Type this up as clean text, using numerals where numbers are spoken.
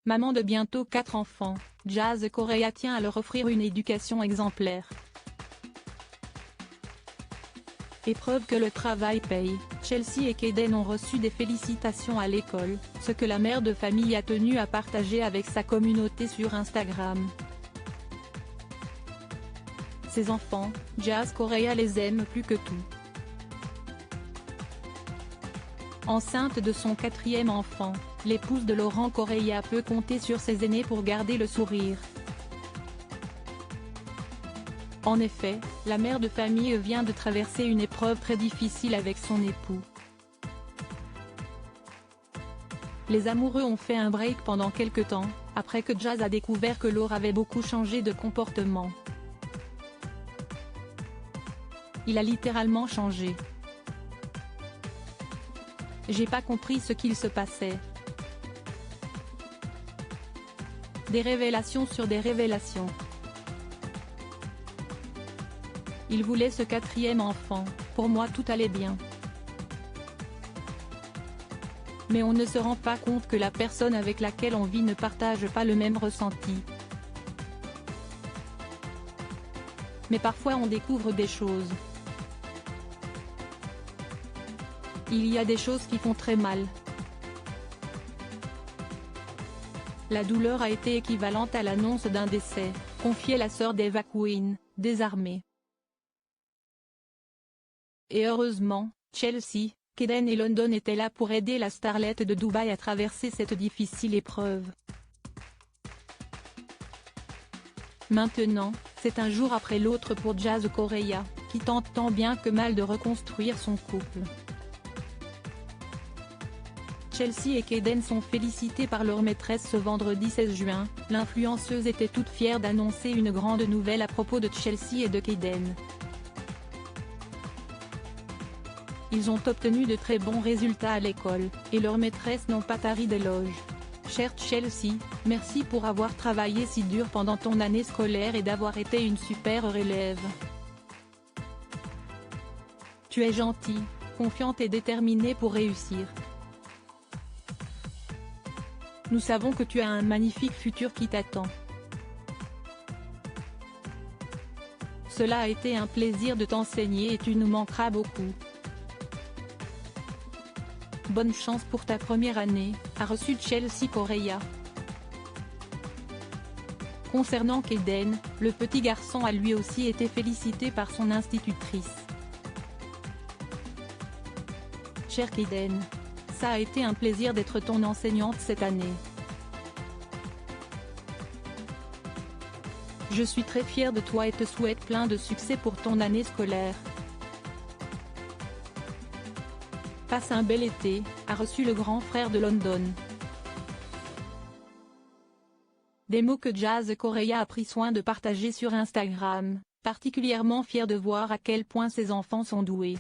Maman de bientôt 4 enfants, Jazz Correia tient à leur offrir une éducation exemplaire. Et preuve que le travail paye, Chelsea et Kaden ont reçu des félicitations à l'école, ce que la mère de famille a tenu à partager avec sa communauté sur Instagram. Ses enfants, Jazz Correia les aime plus que tout. Enceinte de son 4e enfant, l'épouse de Laurent Correia peut compter sur ses aînés pour garder le sourire. En effet, la mère de famille vient de traverser une épreuve très difficile avec son époux. Les amoureux ont fait un break pendant quelque temps, après que Jazz a découvert que Laure avait beaucoup changé de comportement. Il a littéralement changé. J'ai pas compris ce qu'il se passait. Des révélations sur des révélations. Il voulait ce 4e enfant, pour moi tout allait bien. Mais on ne se rend pas compte que la personne avec laquelle on vit ne partage pas le même ressenti. Mais parfois on découvre des choses. Il y a des choses qui font très mal. La douleur a été équivalente à l'annonce d'un décès, confiait la sœur d'Eva Queen, désarmée. Et heureusement, Chelsea, Kaden et London étaient là pour aider la starlette de Dubaï à traverser cette difficile épreuve. Maintenant, c'est un jour après l'autre pour Jazz Correia, qui tente tant bien que mal de reconstruire son couple. Chelsea et Kaden sont félicités par leur maîtresse ce vendredi 16 juin, l'influenceuse était toute fière d'annoncer une grande nouvelle à propos de Chelsea et de Kaden. Ils ont obtenu de très bons résultats à l'école, et leurs maîtresses n'ont pas tari d'éloges. Chère Chelsea, merci pour avoir travaillé si dur pendant ton année scolaire et d'avoir été une super élève. Tu es gentille, confiante et déterminée pour réussir. Nous savons que tu as un magnifique futur qui t'attend. Cela a été un plaisir de t'enseigner et tu nous manqueras beaucoup. Bonne chance pour ta première année, a reçu Chelsea Correia. Concernant Kaden, le petit garçon a lui aussi été félicité par son institutrice. Cher Kaden, ça a été un plaisir d'être ton enseignante cette année. Je suis très fière de toi et te souhaite plein de succès pour ton année scolaire. Passe un bel été, a reçu le grand frère de London. Des mots que Jazz Correia a pris soin de partager sur Instagram, particulièrement fier de voir à quel point ses enfants sont doués.